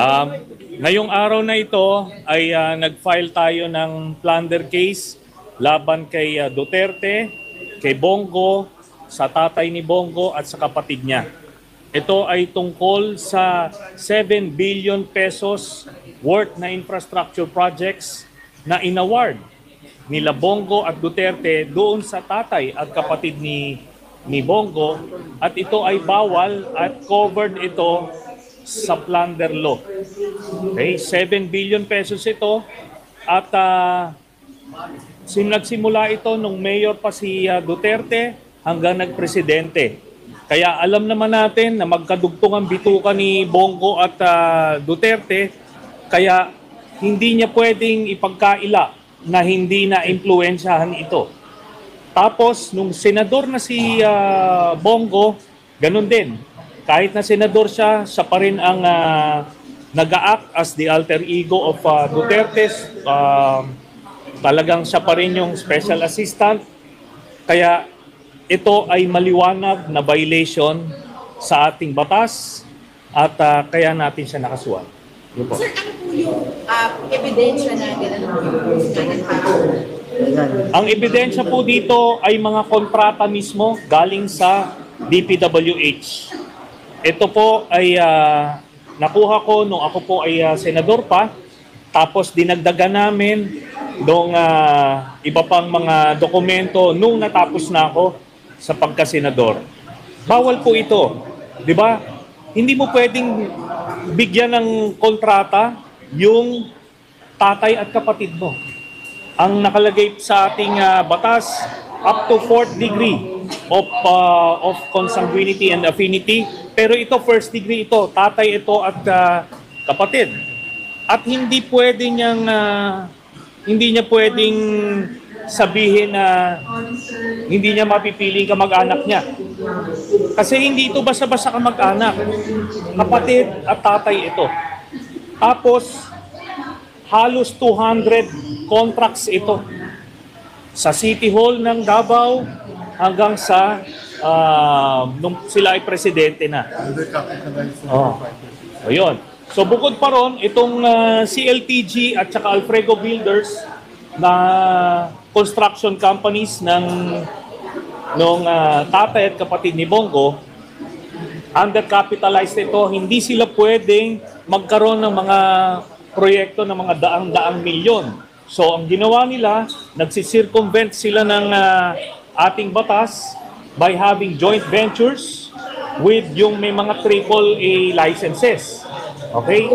Um, Ngayong araw na ito ay nag-file tayo ng plunder case laban kay Duterte, kay Bongo, sa tatay ni Bongo at sa kapatid niya. Ito ay tungkol sa 7 billion pesos worth na infrastructure projects na inaward nila Bongo at Duterte doon sa tatay at kapatid ni Bongo, at ito ay bawal at covered ito sa plunder law. Okay, 7 billion pesos ito at nagsimula ito nung mayor pa si Duterte hanggang nagpresidente. Kaya alam naman natin na magkadugtong ang bituka ni Bongo at Duterte, kaya hindi niya pwedeng ipagkaila na hindi na impluwensyahan ito. Tapos nung senador na si Bongo, ganun din. Kahit na senador siya, siya pa rin ang nag-a-act as the alter ego of Duterte. Talagang siya pa rin yung special assistant. Kaya ito ay maliwanag na violation sa ating batas at kaya natin siya nakasuhan. Sir, ano po yung ebidensya na Ang ebidensya po dito ay mga kontrata mismo galing sa DPWH. Ito po ay nakuha ko nung ako po ay senador pa, tapos dinagdagan namin nung iba pang mga dokumento nung natapos na ako sa pagkasenador. Bawal po ito, di ba? Hindi mo pwedeng bigyan ng kontrata yung tatay at kapatid mo. Ang nakalagay sa ating batas, up to 4th degree of consanguinity and affinity. Pero ito, first degree ito, tatay ito at kapatid. At hindi niya pwedeng sabihin na hindi niya mapipiling kamag-anak niya. Kasi hindi ito basta-basta kamag-anak. Kapatid at tatay ito. Tapos, halos 200 contracts ito. Sa City Hall ng Davao hanggang sa nung sila ay presidente na. Ayun. So bukod pa ron, itong CLTG at saka Alfredo Builders na construction companies nung tatay at kapatid ni Bongo, undercapitalized ito. Hindi sila pwedeng magkaroon ng mga proyekto ng mga daang-daang milyon. So ang ginawa nila, nagsisircumvent sila ng ating batas by having joint ventures with yung may mga AAA licenses. Okay?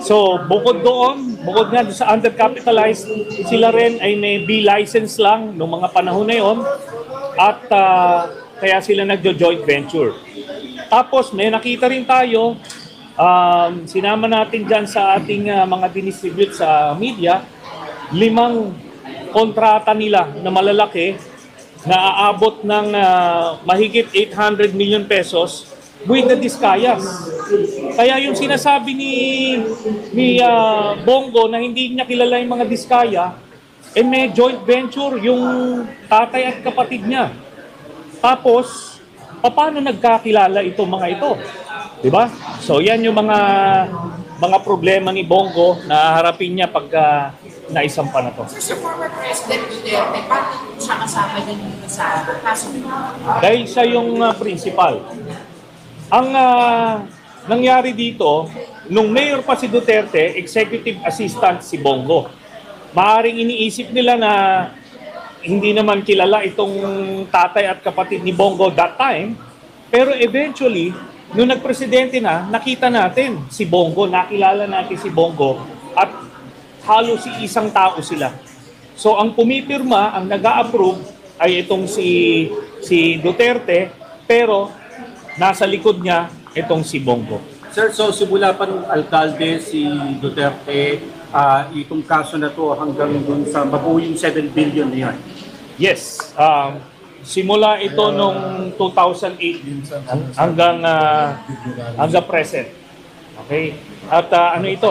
So bukod nga sa undercapitalized, sila rin ay may B license lang noong mga panahon na yon, at kaya sila nagjo-joint venture. Tapos may nakita rin tayo, sinama natin dyan sa ating mga dinistribute sa media, 5 kontrata nila na malalaki na aabot ng mahigit 800 million pesos with the Discayas. Kaya yung sinasabi ni Bongo na hindi niya kilala yung mga Discaya, may joint venture yung tatay at kapatid niya. Tapos, paano nagkakilala itong mga ito? Diba? So yan yung mga problema ni Bongo na harapin niya pagka naisampa na to. So sa former President Duterte, paano siya kasama din sa kaso? Dahil siya yung principal. Ang nangyari dito, nung mayor pa si Duterte, executive assistant si Bongo. Maaring iniisip nila na hindi naman kilala itong tatay at kapatid ni Bongo that time, pero eventually, nung nagpresidente na, nakita natin si Bongo, nakilala natin si Bongo, at halos isang tao sila. So ang pumipirma, ang nag-a-approve ay itong si Duterte, pero nasa likod niya itong si Bongo. Sir, so simula pa ng alkalde si Duterte, itong kaso na to hanggang dun sa mabuo yung 7 billion na yan? Yes. Simula ito nung 2008 hanggang present. Okay? At ano ito?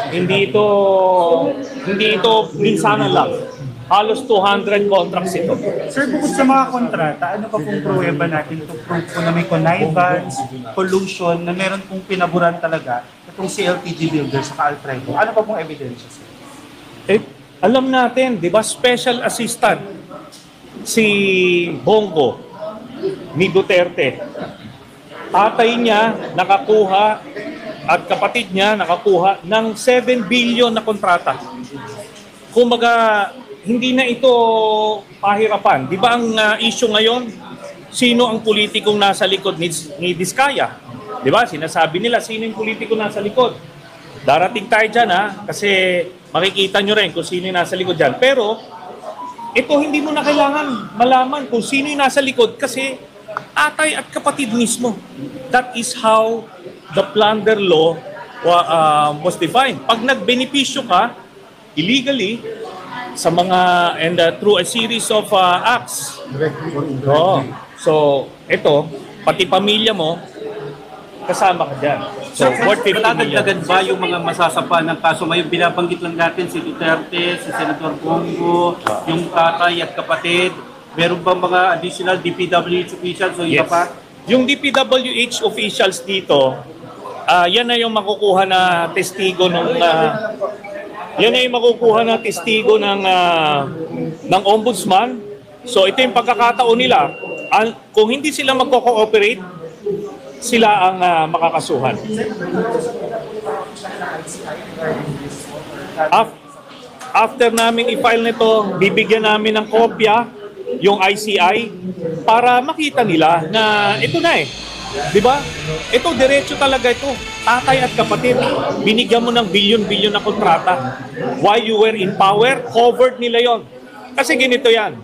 Hindi ito minsanan lang. Halos 200 contracts ito. Sir, bukod sa mga kontrata, ano pa pong pruweba natin to prove po na may connivance, collusion, na meron pong pinaburan talaga itong si LTG Builders sa Alfredo? Ano pa pong evidence, sir? Eh, alam natin, di ba, special assistant si Bongo ni Duterte. Tatay niya nakakuha at kapatid niya nakakuha ng 7 billion na kontrata. Kumaga, hindi na ito pahirapan. Di ba ang issue ngayon, sino ang politikong nasa likod ni Diskaya? Di ba? Sinasabi nila, sino yung politikong nasa likod? Darating tayo dyan, kasi makikita nyo rin kung sino yung nasa likod dyan. Pero, ito hindi mo na kailangan malaman kung sino yung nasa likod kasi atay at kapatid mismo. That is how the plunder law was defined. Pag nagbenepisyo ka illegally sa mga and through a series of acts. So, ito, pati pamilya mo kasama ka dyan. So, worth 50 million. Matadagdagan ba yung mga masasapa ng kaso? Ngayon, binabanggit lang natin si Duterte, si Senator Bongo, yung tatay at kapatid. Meron bang mga additional DPWH officials o iba Yes. pa? Yung DPWH officials dito, yan na yung makukuha na testigo yan na yung makukuha na testigo ng ombudsman. So ito yung pagkakataon nila. Kung hindi sila magko-cooperate, sila ang makakasuhan. After namin i-file nito, bibigyan namin ng kopya yung ICI para makita nila na ito na eh. Di ba? Ito, diretso talaga ito. Tatay at kapatid, binigyan mo ng bilyon-bilyon na kontrata. While you were in power, covered nila yon. Kasi ganito yan.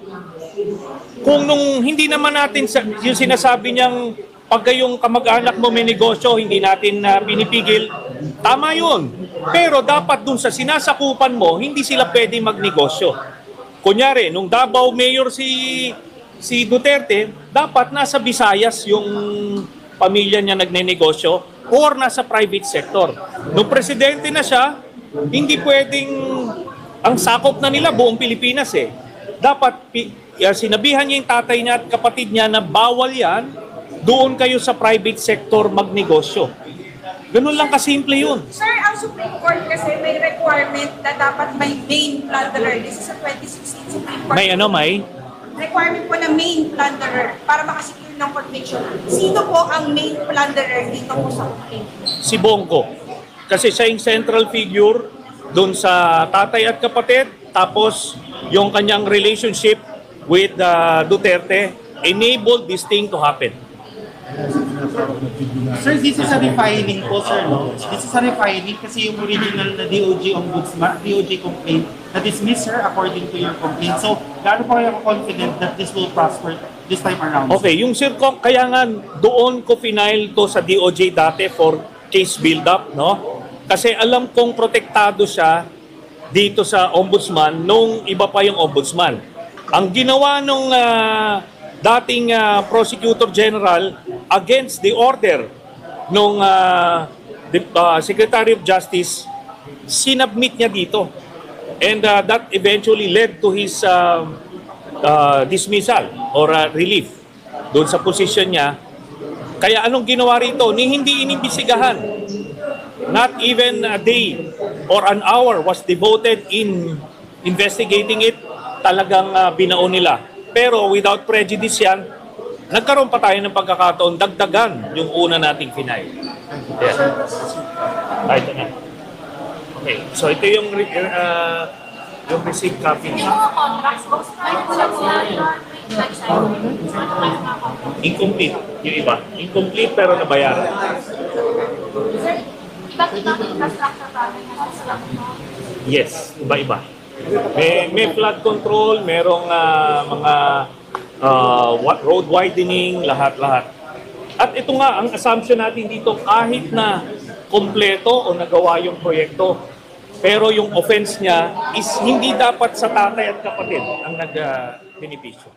Kung nung hindi naman natin yung sinasabi niyang pagka yung kamag-anak mo may negosyo, hindi natin pinipigil, tama yun. Pero dapat dun sa sinasakupan mo, hindi sila pwede magnegosyo. Kunyari, nung Davao Mayor si Duterte, dapat nasa Visayas yung pamilya niya nagnenegosyo or nasa private sector. Nung presidente na siya, hindi pwedeng ang sakop na nila buong Pilipinas eh. Dapat sinabihan niya yung tatay niya at kapatid niya na bawal yan, doon kayo sa private sector magnegosyo. Ganun lang kasimple yun. Sir, ang Supreme Court kasi may requirement na dapat may main plunderer. This is a 2016 Supreme Court. May Requirement po na main plunderer para makasecure ng conviction. Sino po ang main plunderer dito po sa complaint? si Bongo. Kasi siya yung central figure doon sa tatay at kapatid. Tapos yung kanyang relationship with Duterte enabled this thing to happen. Sir, this is a refining po, sir, no? This is a refining kasi yung original na DOJ ombudsman, DOJ complaint na dismiss, sir, according to your complaint. So, gaano po kayo confident that this will prosper this time around? Okay, yung kaya nga doon ko final to sa DOJ dati for case build-up, no? Kasi alam kong protektado siya dito sa ombudsman nung iba pa yung ombudsman. Ang ginawa nung dating prosecutor general against the order nung Secretary of Justice, sinubmit niya dito. And that eventually led to his dismissal or relief doon sa position niya. Kaya anong ginawa rito? Hindi inimbisigahan. Not even a day or an hour was devoted in investigating it. Talagang binaon nila. Pero without prejudice yan, nagkaroon pa tayo ng pagkakataon, dagdagan yung una nating final. Yes. Ito na. Okay, so ito yung receipt copy. Yung mga contracts, Incomplete yung iba. Incomplete pero nabayaran. iba't ibang infrastructure project na sila mo. Yes, iba-iba. May flood control, merong mga road widening, lahat-lahat. At ito nga, ang assumption natin dito, kahit na kompleto o nagawa yung proyekto, pero yung offense niya is hindi dapat sa tatay at kapatid ang nag-benepisyo.